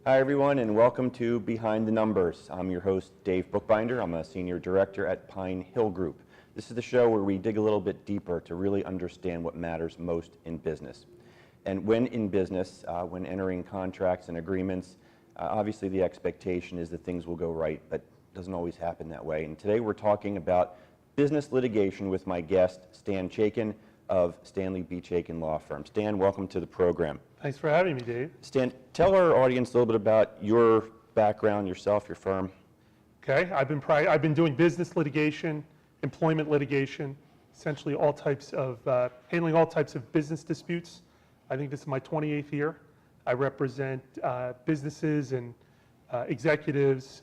Hi everyone, and welcome to Behind the Numbers. I'm your host, Dave Bookbinder. I'm a senior director at Pine Hill Group. This is the show where we dig a little bit deeper to really understand what matters most in business. And when in business, when entering contracts and agreements, obviously the expectation is that things will go right, but it doesn't always happen that way. And today we're talking about business litigation with my guest, Stan Cheiken of Stanley Cheiken Law Firm. Stan, welcome to the program. Thanks for having me, Dave. Stan, tell our audience a little bit about your background, yourself, your firm. Okay, I've been doing business litigation, employment litigation, essentially all types of, handling all types of business disputes. I think this is my 28th year. I represent businesses and executives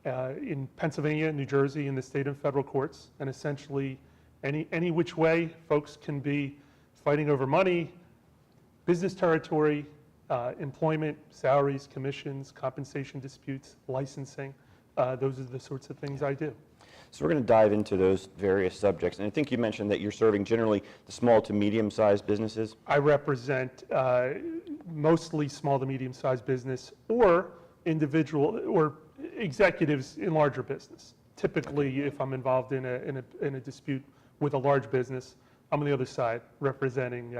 in Pennsylvania, New Jersey, in the state and federal courts, and essentially any which way folks can be fighting over money, business territory, employment, salaries, commissions, compensation disputes, licensing. Those are the sorts of things I do. So we're going to dive into those various subjects. And I think you mentioned that you're serving generally the small to medium-sized businesses. I represent mostly small to medium-sized business or individual or executives in larger business. Typically, if I'm involved in a dispute with a large business, I'm on the other side representing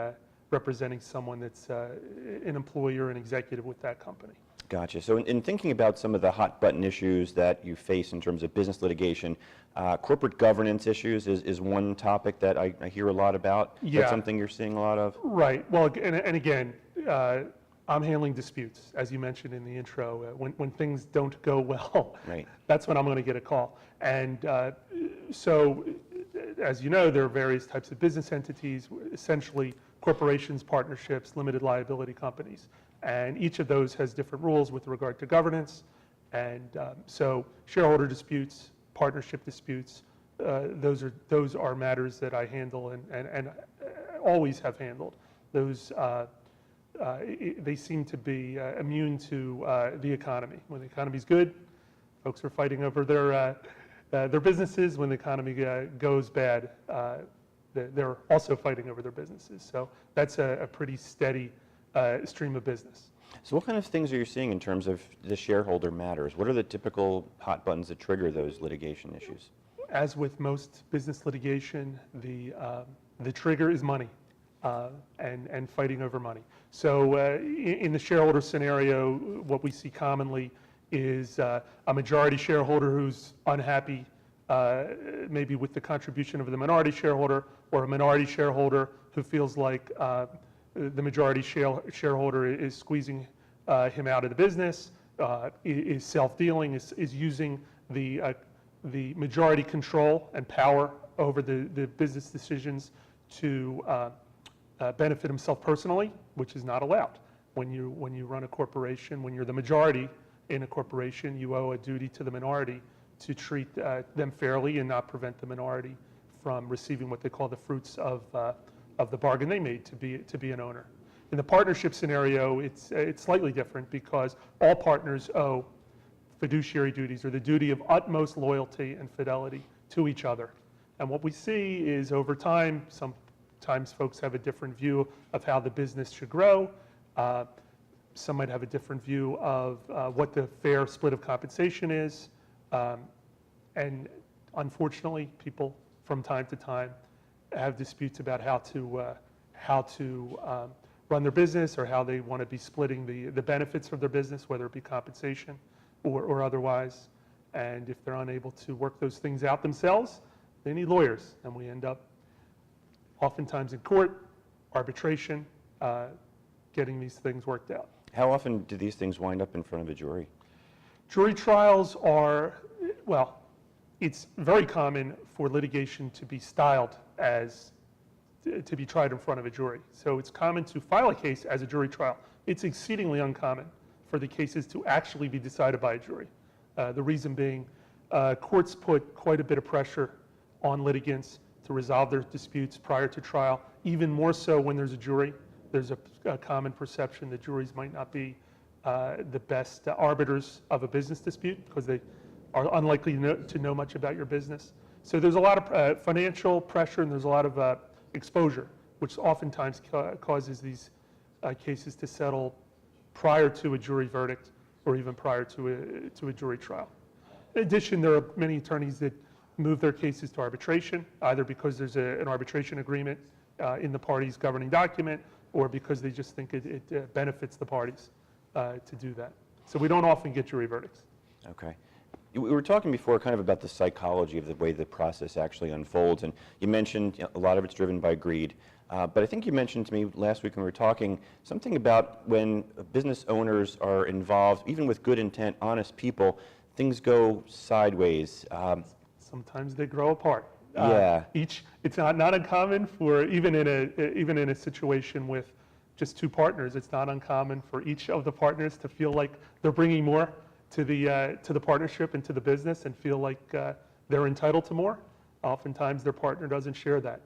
someone that's an employee or an executive with that company. Gotcha. So in thinking about some of the hot button issues that you face in terms of business litigation, corporate governance issues is one topic that I hear a lot about. Yeah. That's something you're seeing a lot of? Right. Well, and again, I'm handling disputes, as you mentioned in the intro. When things don't go well, right, that's when I'm going to get a call. And so, as you know, there are various types of business entities, essentially corporations, partnerships, limited liability companies. And each of those has different rules with regard to governance. And so shareholder disputes, partnership disputes, those are matters that I handle and always have handled. Those, they seem to be immune to the economy. When the economy's good, folks are fighting over their businesses. When the economy goes bad, they're also fighting over their businesses. So that's a pretty steady stream of business. So what kind of things are you seeing in terms of the shareholder matters? What are the typical hot buttons that trigger those litigation issues? As with most business litigation, the trigger is money and fighting over money. So in the shareholder scenario, what we see commonly is a majority shareholder who's unhappy maybe with the contribution of the minority shareholder, or a minority shareholder who feels like the majority shareholder is squeezing him out of the business, is self-dealing, is using the majority control and power over the business decisions to benefit himself personally, which is not allowed. When you run a corporation, when you're the majority in a corporation, you owe a duty to the minority to treat them fairly and not prevent the minority from receiving what they call the fruits of the bargain they made to be an owner. In the partnership scenario, it's slightly different because all partners owe fiduciary duties, or the duty of utmost loyalty and fidelity to each other. And what we see is over time, sometimes folks have a different view of how the business should grow. Some might have a different view of what the fair split of compensation is. And unfortunately, people from time to time have disputes about how to run their business, or how they want to be splitting the benefits of their business, whether it be compensation or otherwise. And if they're unable to work those things out themselves, they need lawyers. And we end up oftentimes in court, arbitration, getting these things worked out. How often do these things wind up in front of a jury? Jury trials are, well, it's very common for litigation to be styled as to be tried in front of a jury. So it's common to file a case as a jury trial. It's exceedingly uncommon for the cases to actually be decided by a jury. The reason being, courts put quite a bit of pressure on litigants to resolve their disputes prior to trial, even more so when there's a jury. There's a common perception that juries might not be the best arbiters of a business dispute because they are unlikely to know much about your business. So there's a lot of financial pressure, and there's a lot of exposure, which oftentimes causes these cases to settle prior to a jury verdict or even prior to a jury trial. In addition, there are many attorneys that move their cases to arbitration, either because there's an arbitration agreement in the party's governing document, or because they just think it benefits the parties to do that. So we don't often get jury verdicts. Okay. We were talking before kind of about the psychology of the way the process actually unfolds, and you mentioned a lot of it's driven by greed. But I think you mentioned to me last week when we were talking something about when business owners are involved, even with good intent, honest people, things go sideways. Sometimes they grow apart. Yeah. It's not uncommon for, even in a situation with just two partners, it's not uncommon for each of the partners to feel like they're bringing more to the partnership and to the business, and feel like they're entitled to more. Oftentimes their partner doesn't share that.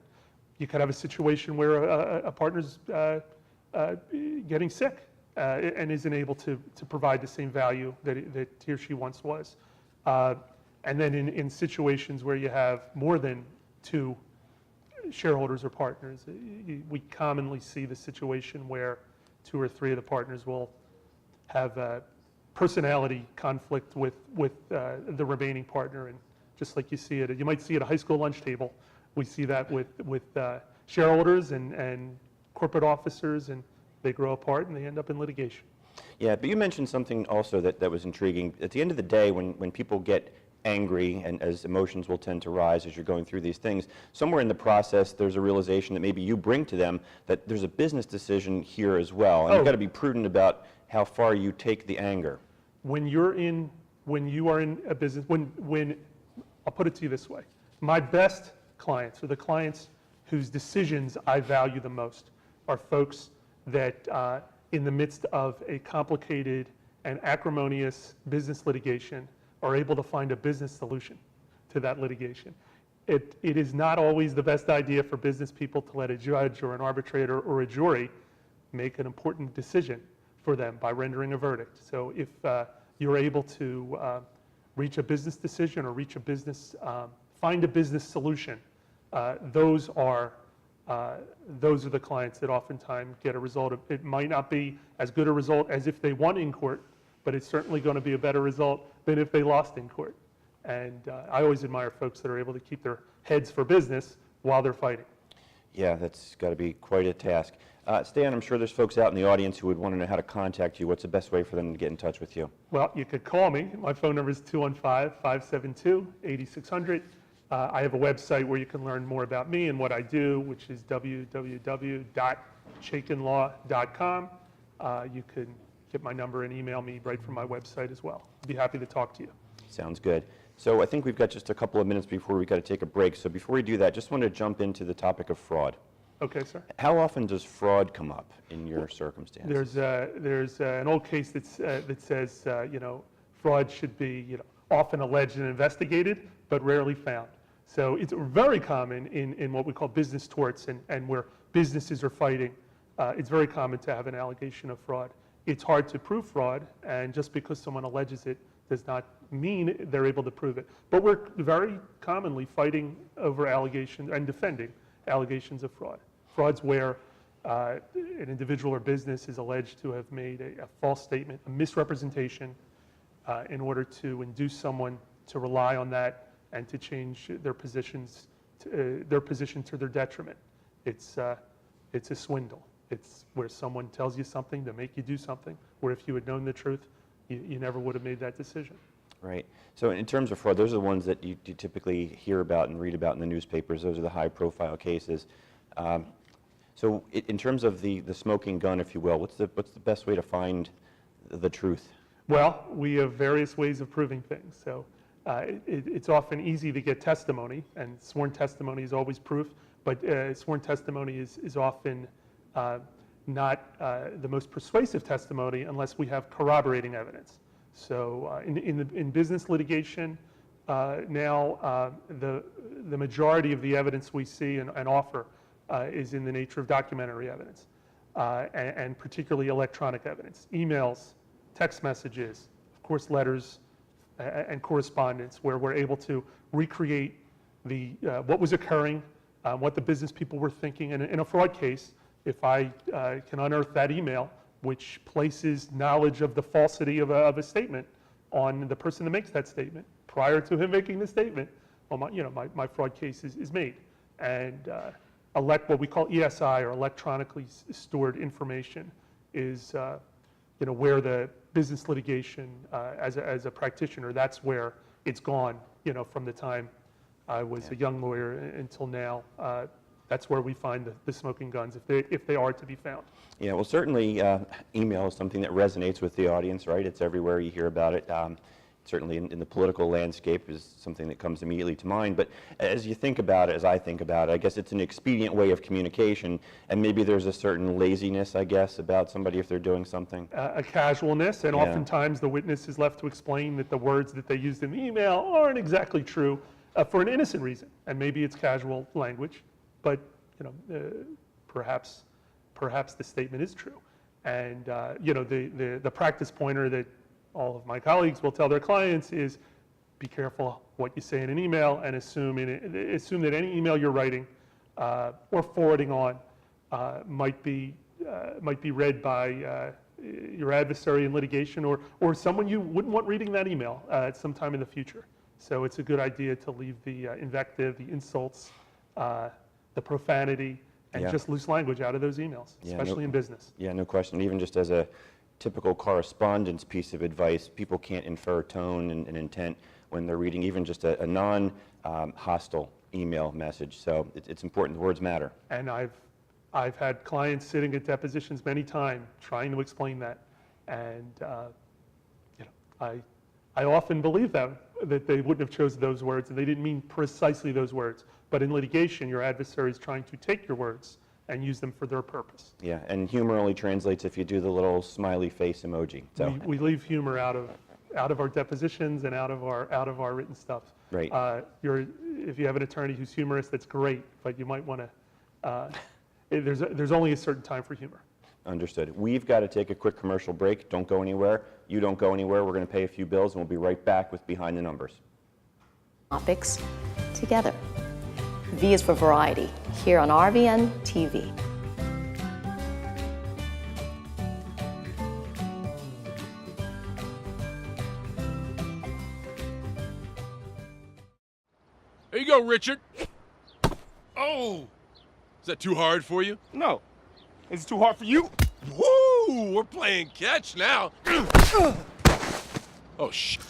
You could have a situation where a partner's getting sick and isn't able to provide the same value that he or she once was. And then in situations where you have more than two shareholders or partners, we commonly see the situation where two or three of the partners will have a personality conflict with the remaining partner. And just like you might see at a high school lunch table, we see that with shareholders and corporate officers, and they grow apart and they end up in litigation. Yeah, but you mentioned something also that was intriguing. At the end of the day, when people get angry, and as emotions will tend to rise as you're going through these things, somewhere in the process there's a realization that maybe you bring to them that there's a business decision here as well, and you've got to be prudent about how far you take the anger. When you are in a business, when I'll put it to you this way, my best clients, or the clients whose decisions I value the most, are folks that in the midst of a complicated and acrimonious business litigation are able to find a business solution to that litigation. It is not always the best idea for business people to let a judge or an arbitrator or a jury make an important decision for them by rendering a verdict. So if you're able to reach a business decision or find a business solution, those are the clients that oftentimes get a result. It might not be as good a result as if they won in court, but it's certainly going to be a better result than if they lost in court. And I always admire folks that are able to keep their heads for business while they're fighting. Yeah, that's got to be quite a task. Stan, I'm sure there's folks out in the audience who would want to know how to contact you. What's the best way for them to get in touch with you? Well, you could call me. My phone number is 215-572-8600. I have a website where you can learn more about me and what I do, which is www.cheikenlaw.com. You can get my number and email me right from my website as well. I'd be happy to talk to you. Sounds good. So I think we've got just a couple of minutes before we've got to take a break. So before we do that, just want to jump into the topic of fraud. Okay, sir. How often does fraud come up in your circumstances? There's an old case that says fraud should be often alleged and investigated, but rarely found. So it's very common in what we call business torts and where businesses are fighting. It's very common to have an allegation of fraud. It's hard to prove fraud, and just because someone alleges it does not mean they're able to prove it. But we're very commonly fighting over allegations and defending allegations of fraud. Fraud's where an individual or business is alleged to have made a false statement, a misrepresentation, in order to induce someone to rely on that and to change their position to their detriment. It's a swindle. It's where someone tells you something to make you do something, where if you had known the truth, you never would have made that decision. Right. So in terms of fraud, those are the ones that you typically hear about and read about in the newspapers. Those are the high-profile cases. So in terms of the smoking gun, if you will, what's the best way to find the truth? Well, we have various ways of proving things. So it's often easy to get testimony, and sworn testimony is always proof, but sworn testimony is often not the most persuasive testimony unless we have corroborating evidence. So in business litigation now, the majority of the evidence we see and offer is in the nature of documentary evidence, and particularly electronic evidence, emails, text messages, of course letters, and correspondence, where we're able to recreate what was occurring, what the business people were thinking. And in a fraud case, if I can unearth that email which places knowledge of the falsity of a statement on the person that makes that statement prior to him making the statement. Well, my fraud case is made. And what we call ESI, or electronically stored information, is where the business litigation, as a practitioner, that's where it's gone, from the time I was a young lawyer until now. That's where we find the smoking guns, if they are to be found. Yeah, well, certainly email is something that resonates with the audience, right? It's everywhere, you hear about it. Certainly in the political landscape is something that comes immediately to mind. But as you think about it, as I think about it, I guess it's an expedient way of communication, and maybe there's a certain laziness, I guess, about somebody if they're doing something. A casualness, and oftentimes the witness is left to explain that the words that they used in the email aren't exactly true for an innocent reason, and maybe it's casual language, but perhaps the statement is true. And the practice pointer that all of my colleagues will tell their clients is, be careful what you say in an email, and assume that any email you're writing or forwarding on might be read by your adversary in litigation, or someone you wouldn't want reading that email at some time in the future. So it's a good idea to leave the invective, the insults, the profanity, and just loose language out of those emails, especially in business. Yeah, no question. Even just as a typical correspondence piece of advice, people can't infer tone and intent when they're reading even just a non-hostile email message. So it's important. The words matter. And I've had clients sitting at depositions many times trying to explain that, and I often believe them that they wouldn't have chosen those words, and they didn't mean precisely those words. But in litigation, your adversary is trying to take your words and use them for their purpose. Yeah, and humor only translates if you do the little smiley face emoji. So we leave humor out of our depositions and out of our written stuff. Right. If you have an attorney who's humorous, that's great, but you might want to. There's only a certain time for humor. Understood. We've got to take a quick commercial break. Don't go anywhere. You don't go anywhere. We're going to pay a few bills, and we'll be right back with Behind the Numbers. Topics together. V is for variety, here on RVN TV. There you go, Richard. Oh! Is that too hard for you? No. Is it too hard for you? Woo! We're playing catch now. Oh, shit.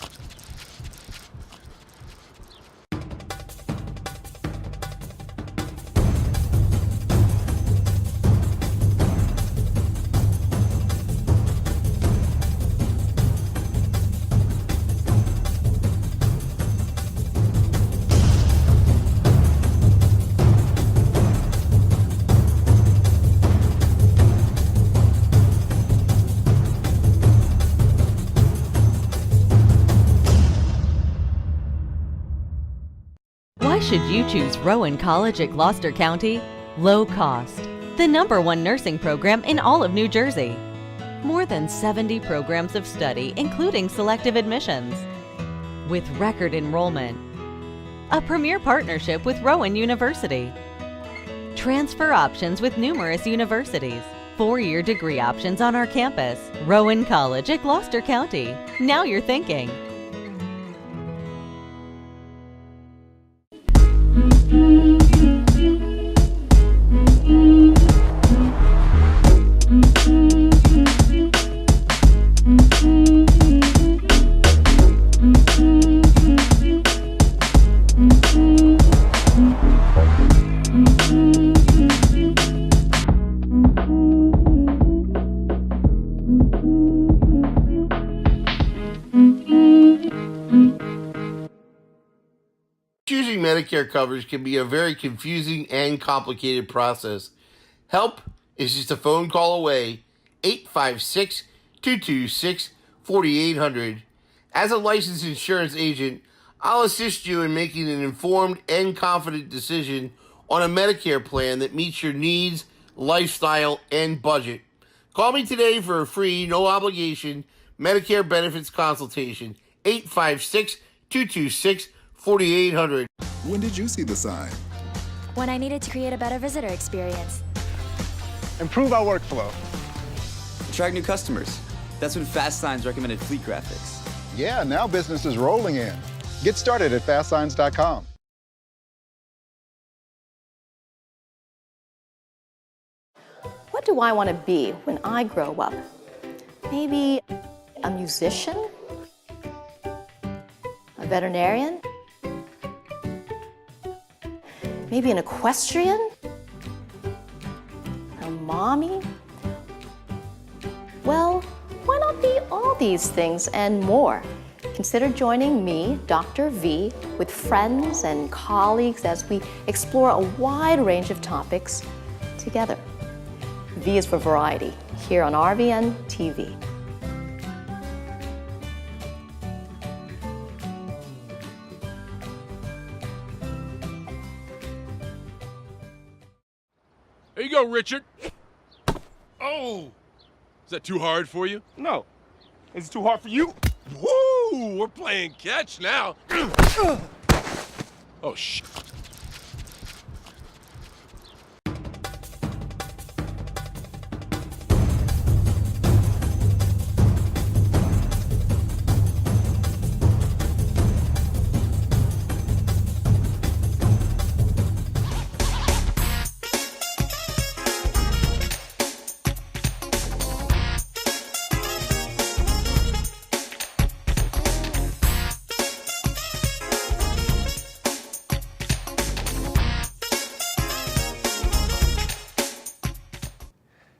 Why should you choose Rowan College at Gloucester County? Low cost, the #1 nursing program in all of New Jersey. More than 70 programs of study, including selective admissions. With record enrollment. A premier partnership with Rowan University. Transfer options with numerous universities. 4-year degree options on our campus. Rowan College at Gloucester County. Now you're thinking. Choosing Medicare coverage can be a very confusing and complicated process. Help is just a phone call away, 856-226-4800. As a licensed insurance agent, I'll assist you in making an informed and confident decision on a Medicare plan that meets your needs, lifestyle, and budget. Call me today for a free, no-obligation Medicare benefits consultation, 856-226-4800. When did you see the sign? When I needed to create a better visitor experience. Improve our workflow. Attract new customers. That's when Fast Signs recommended Fleet Graphics. Yeah, now business is rolling in. Get started at fastsigns.com. What do I want to be when I grow up? Maybe a musician? A veterinarian? Maybe an equestrian? A mommy? Well, why not be all these things and more? Consider joining me, Dr. V, with friends and colleagues as we explore a wide range of topics together. V is for variety, here on RVN TV. There you go, Richard. Oh! Is that too hard for you? No. Is it too hard for you? Woo! We're playing catch now. Oh, shit.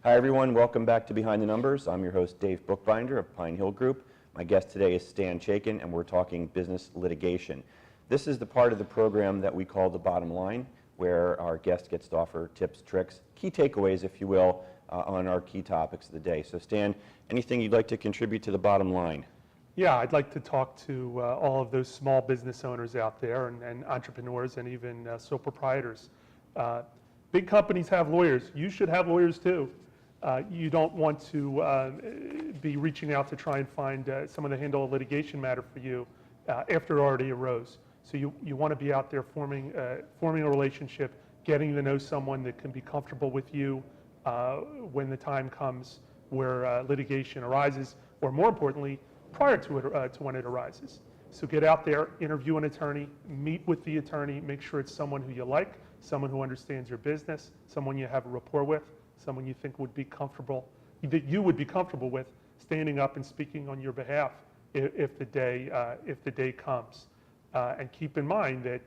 Hi everyone, welcome back to Behind the Numbers. I'm your host Dave Bookbinder of Pine Hill Group. My guest today is Stan Cheiken and we're talking business litigation. This is the part of the program that we call the bottom line, where our guest gets to offer tips, tricks, key takeaways, if you will, on our key topics of the day. So Stan, anything you'd like to contribute to the bottom line? Yeah, I'd like to talk to all of those small business owners out there and entrepreneurs and even sole proprietors. Big companies have lawyers. You should have lawyers too. You don't want to be reaching out to try and find someone to handle a litigation matter for you after it already arose. So you want to be out there forming a relationship, getting to know someone that can be comfortable with you when the time comes where litigation arises, or more importantly, prior to when it arises. So get out there, interview an attorney, meet with the attorney, make sure it's someone who you like, someone who understands your business, someone you have a rapport with, someone you think would be comfortable, that you would be comfortable with standing up and speaking on your behalf if the day comes. And keep in mind that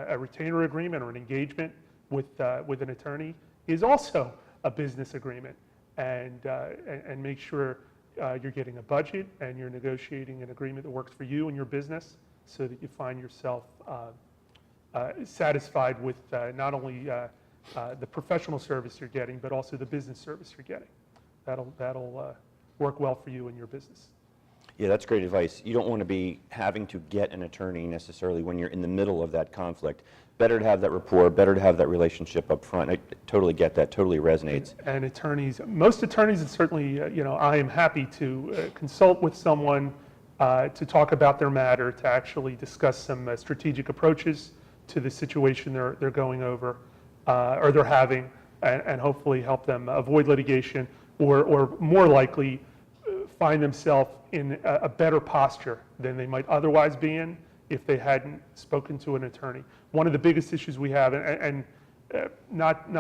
a retainer agreement or an engagement with an attorney is also a business agreement. And make sure you're getting a budget and you're negotiating an agreement that works for you and your business, so that you find yourself satisfied with not only the professional service you're getting, but also the business service you're getting. That'll work well for you and your business. Yeah, that's great advice. You don't want to be having to get an attorney necessarily when you're in the middle of that conflict. Better to have that rapport, better to have that relationship up front. I totally get that, totally resonates. And attorneys, most attorneys, and certainly, I am happy to consult with someone to talk about their matter, to actually discuss some strategic approaches to the situation they're going over or they're having, and hopefully help them avoid litigation, or more likely find themselves in a better posture than they might otherwise be in if they hadn't spoken to an attorney. One of the biggest issues we have, and not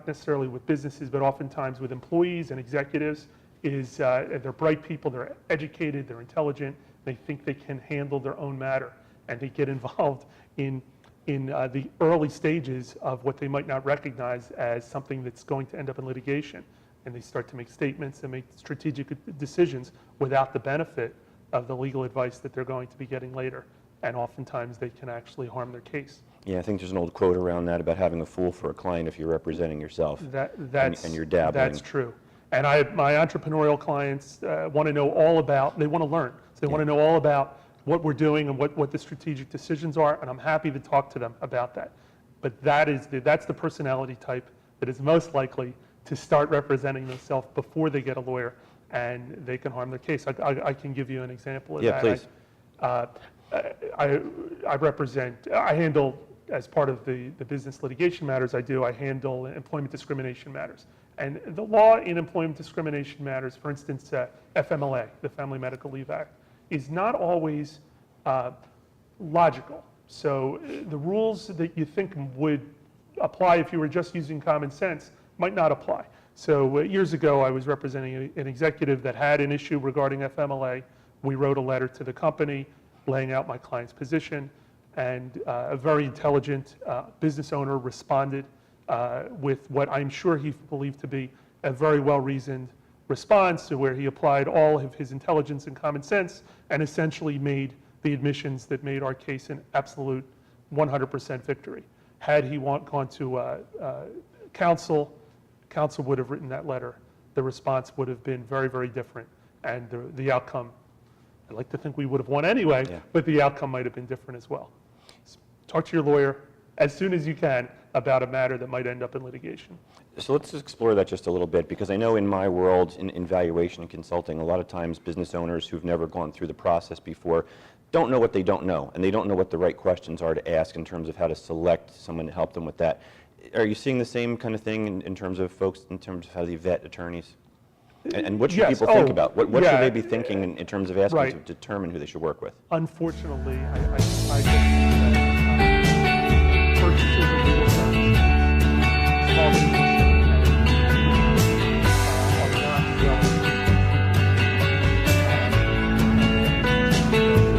necessarily with businesses, but oftentimes with employees and executives, is they're bright people, they're educated, they're intelligent, they think they can handle their own matter, and they get involved in the early stages of what they might not recognize as something that's going to end up in litigation. And they start to make statements and make strategic decisions without the benefit of the legal advice that they're going to be getting later. And oftentimes they can actually harm their case. Yeah, I think there's an old quote around that about having a fool for a client if you're representing yourself and you're dabbling. That's true. And my entrepreneurial clients want to know all about, they want to learn. So they want to know all about what we're doing and what the strategic decisions are, and I'm happy to talk to them about that. But that's the personality type that is most likely to start representing themselves before they get a lawyer, and they can harm their case. I can give you an example of that. Please. I handle, as part of the business litigation matters I do, I handle employment discrimination matters. And the law in employment discrimination matters, for instance, FMLA, the Family Medical Leave Act, is not always logical. So the rules that you think would apply if you were just using common sense might not apply. So years ago, I was representing an executive that had an issue regarding FMLA. We wrote a letter to the company laying out my client's position, and a very intelligent business owner responded with what I'm sure he believed to be a very well-reasoned response, to where he applied all of his intelligence and common sense and essentially made the admissions that made our case an absolute 100% victory. Had he gone to counsel, counsel would have written that letter. The response would have been very, very different, and the outcome, I'd like to think we would have won anyway, but the outcome might have been different as well. Talk to your lawyer as soon as you can about a matter that might end up in litigation. So let's explore that just a little bit, because I know in my world, in valuation and consulting, a lot of times business owners who've never gone through the process before don't know what they don't know, and they don't know what the right questions are to ask in terms of how to select someone to help them with that. Are you seeing the same kind of thing in terms of folks, in terms of how they vet attorneys? And what should people think about? What should they be thinking in terms of asking to determine who they should work with? Unfortunately, I just think that purchases of legal services, small business, are not well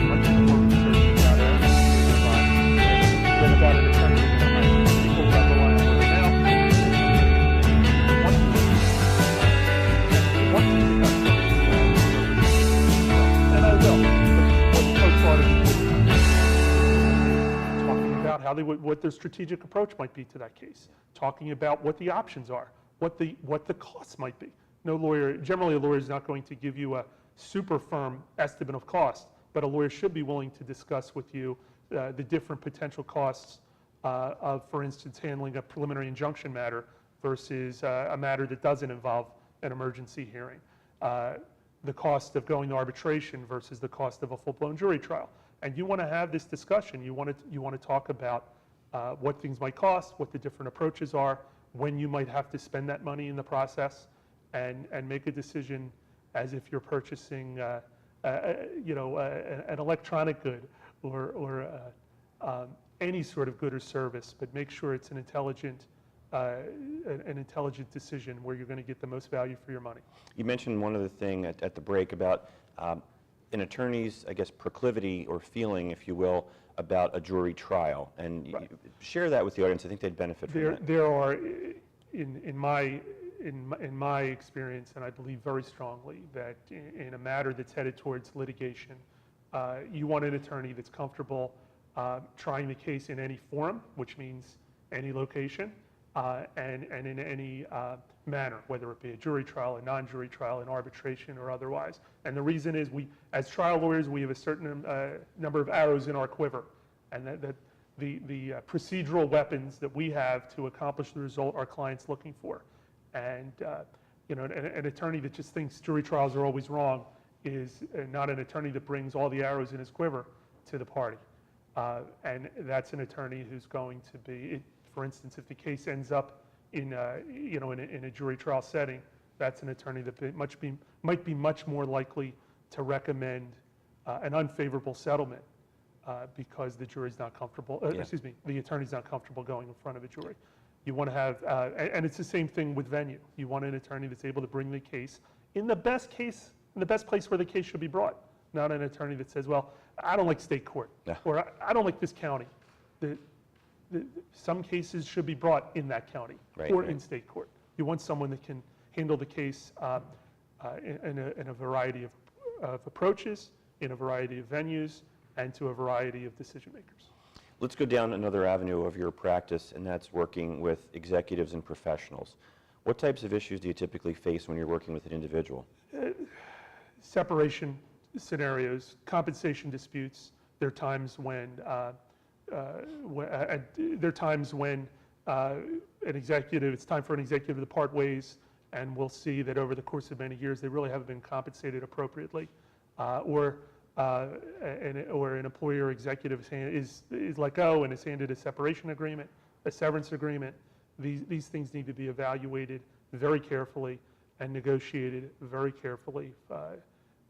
much more research about an attorney people that rely on word of mouth. And I will. But folks ought to be talking about how they would, what their strategic approach might be to that case. Talking about what the options are, what the costs might be. No lawyer, generally a lawyer is not going to give you a super firm estimate of cost, but a lawyer should be willing to discuss with you the different potential costs of, for instance, handling a preliminary injunction matter versus a matter that doesn't involve an emergency hearing. The cost of going to arbitration versus the cost of a full-blown jury trial. And you want to have this discussion. You want to talk about what things might cost, what the different approaches are, when you might have to spend that money in the process, and make a decision as if you're purchasing an electronic good or any sort of good or service, but make sure it's an intelligent decision where you're going to get the most value for your money. You mentioned one other thing at the break about an attorney's, I guess, proclivity or feeling, if you will, about a jury trial, and share that with the audience. I think they'd benefit from that. There are, in my experience, and I believe very strongly that in a matter that's headed towards litigation, you want an attorney that's comfortable trying the case in any forum, which means any location, and in any manner, whether it be a jury trial, a non-jury trial, an arbitration, or otherwise. And the reason is we, as trial lawyers, we have a certain number of arrows in our quiver, and that the procedural weapons that we have to accomplish the result our client's looking for. And an attorney that just thinks jury trials are always wrong is not an attorney that brings all the arrows in his quiver to the party. And that's an attorney who's going to be, for instance, if the case ends up in a jury trial setting, that's an attorney that might be much more likely to recommend an unfavorable settlement because the jury's not comfortable. The attorney's not comfortable going in front of a jury. You want to have, and it's the same thing with venue. You want an attorney that's able to bring the case in the best place where the case should be brought. Not an attorney that says, well, I don't like state court, or I don't like this county. Some cases should be brought in that county or in state court. You want someone that can handle the case in a variety of approaches, in a variety of venues, and to a variety of decision makers. Let's go down another avenue of your practice, and that's working with executives and professionals. What types of issues do you typically face when you're working with an individual? Separation scenarios, compensation disputes. There are times when it's time for an executive to part ways, and we'll see that over the course of many years they really haven't been compensated appropriately, or an employer executive is let go and is handed a separation agreement, a severance agreement. These things need to be evaluated very carefully and negotiated very carefully.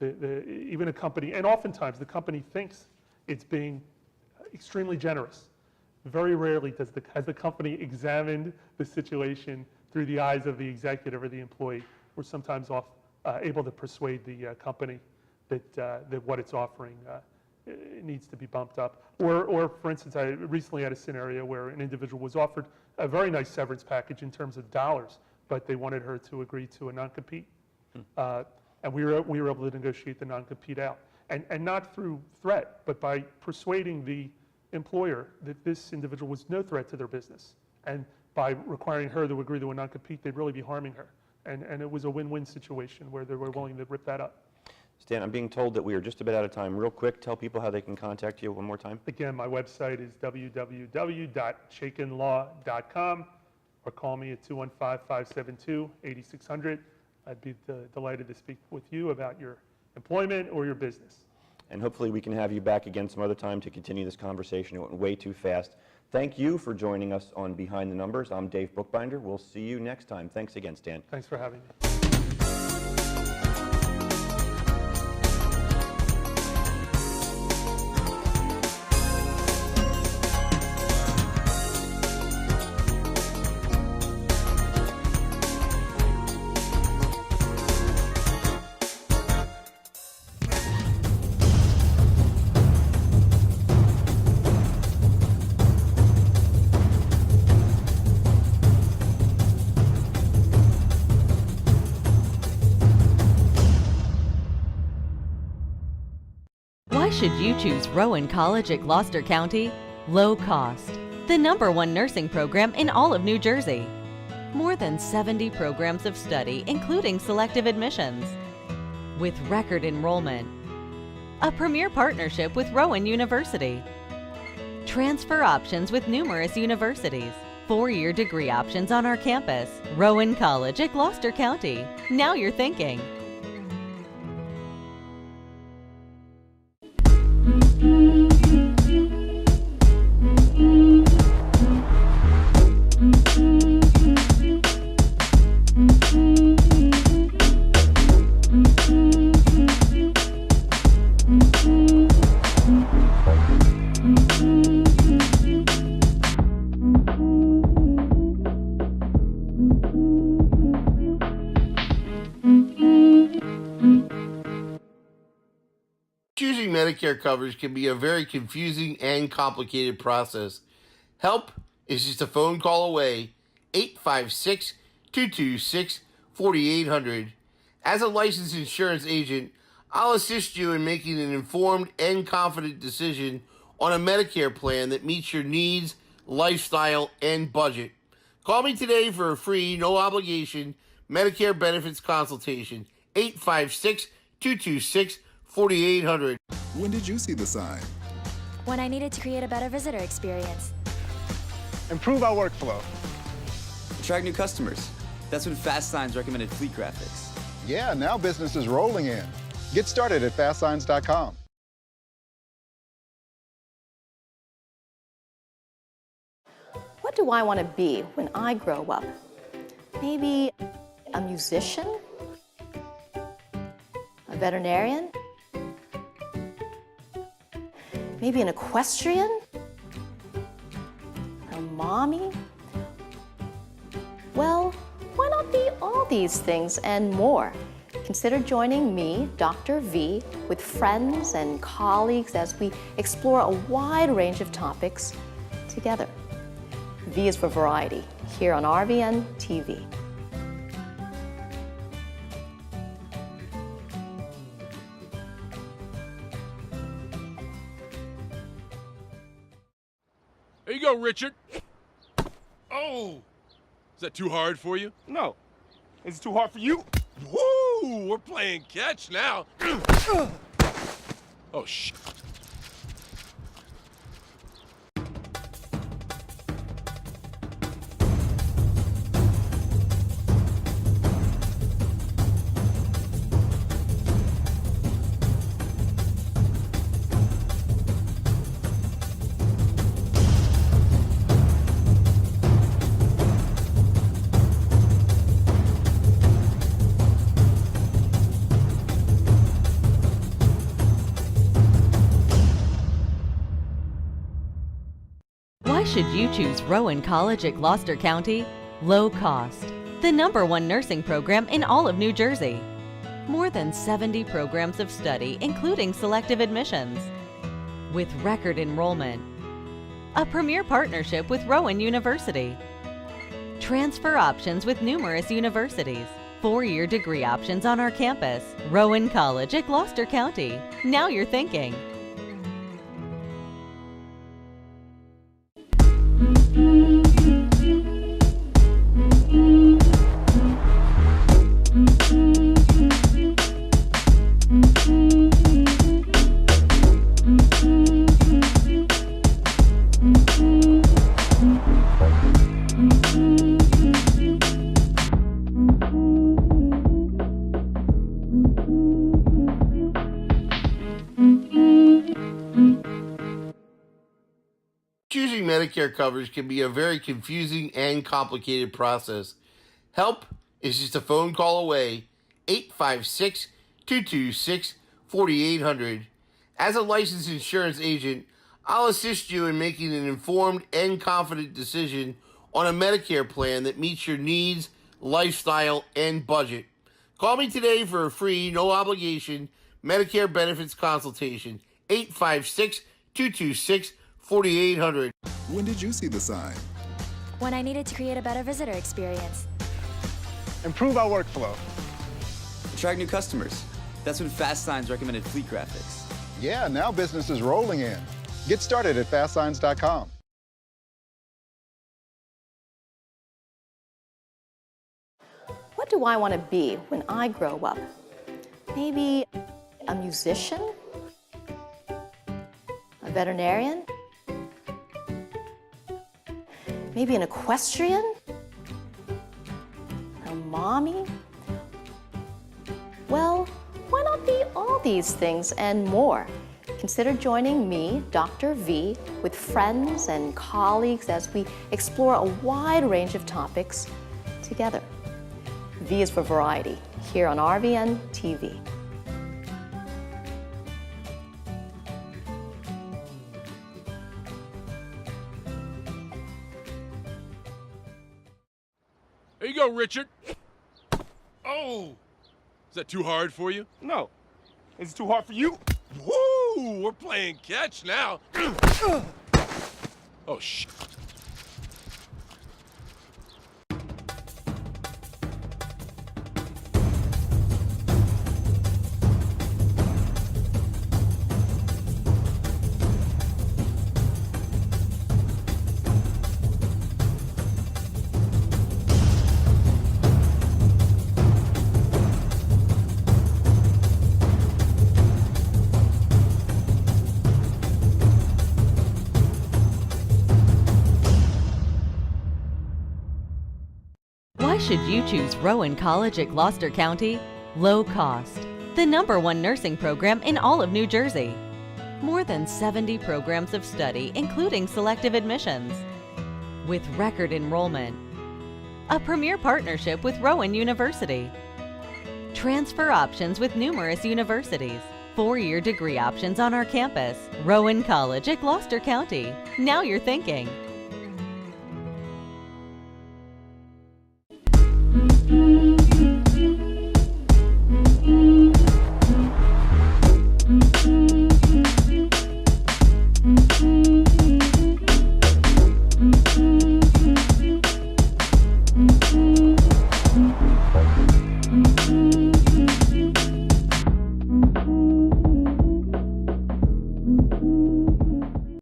Even a company, and oftentimes the company thinks it's being extremely generous. Very rarely has the company examined the situation through the eyes of the executive or the employee. We're sometimes able to persuade the company that what it's offering it needs to be bumped up. Or for instance, I recently had a scenario where an individual was offered a very nice severance package in terms of dollars, but they wanted her to agree to a non-compete. And we were able to negotiate the non-compete out. And not through threat, but by persuading the employer that this individual was no threat to their business. And by requiring her to agree to a non-compete, they'd really be harming her. And it was a win-win situation where they were willing to rip that up. Stan, I'm being told that we are just about out of time. Real quick, tell people how they can contact you one more time. Again, my website is www.cheikenlaw.com, or call me at 215-572-8600. I'd be delighted to speak with you about your employment or your business. And hopefully we can have you back again some other time to continue this conversation. It went way too fast. Thank you for joining us on Behind the Numbers. I'm Dave Bookbinder. We'll see you next time. Thanks again, Stan. Thanks for having me. Why should you choose Rowan College at Gloucester County? Low cost. The #1 nursing program in all of New Jersey. More than 70 programs of study, including selective admissions. With record enrollment. A premier partnership with Rowan University. Transfer options with numerous universities. 4-year degree options on our campus. Rowan College at Gloucester County. Now you're thinking. Choosing Medicare coverage can be a very confusing and complicated process. Help is just a phone call away, 856-226-4800. As a licensed insurance agent, I'll assist you in making an informed and confident decision on a Medicare plan that meets your needs, lifestyle, and budget. Call me today for a free, no obligation Medicare benefits consultation, 856-226-4800. When did you see the sign? When I needed to create a better visitor experience. Improve our workflow. Attract new customers. That's when Fast Signs recommended fleet graphics. Yeah, now business is rolling in. Get started at fastsigns.com. What do I want to be when I grow up? Maybe a musician? A veterinarian? Maybe an equestrian? A mommy? Well, why not be all these things and more? Consider joining me, Dr. V, with friends and colleagues as we explore a wide range of topics together. V is for variety, here on RVN TV. There you go, Richard. Oh! Is that too hard for you? No. Is it too hard for you? Woo! We're playing catch now. Oh, shit. Why should you choose Rowan College at Gloucester County? Low cost. The #1 nursing program in all of New Jersey. More than 70 programs of study, including selective admissions. With record enrollment. A premier partnership with Rowan University. Transfer options with numerous universities. 4-year degree options on our campus. Rowan College at Gloucester County. Now you're thinking. Choosing Medicare coverage can be a very confusing and complicated process. Help is just a phone call away, 856-226-4800. As a licensed insurance agent, I'll assist you in making an informed and confident decision on a Medicare plan that meets your needs, lifestyle, and budget. Call me today for a free, no obligation Medicare benefits consultation, 856-226-4800. When did you see the sign? When I needed to create a better visitor experience. Improve our workflow. Attract new customers. That's when Fast Signs recommended fleet graphics. Yeah, now business is rolling in. Get started at fastsigns.com. What do I want to be when I grow up? Maybe a musician? A veterinarian? Maybe an equestrian? A mommy? Well, why not be all these things and more? Consider joining me, Dr. V, with friends and colleagues as we explore a wide range of topics together. V is for variety, here on RVN TV. There you go, Richard. Oh! Is that too hard for you? No. Is it too hard for you? Woo! We're playing catch now. Oh, shit. Why should you choose Rowan College at Gloucester County? Low cost. The #1 nursing program in all of New Jersey. More than 70 programs of study, including selective admissions. With record enrollment. A premier partnership with Rowan University. Transfer options with numerous universities. 4-year degree options on our campus. Rowan College at Gloucester County. Now you're thinking.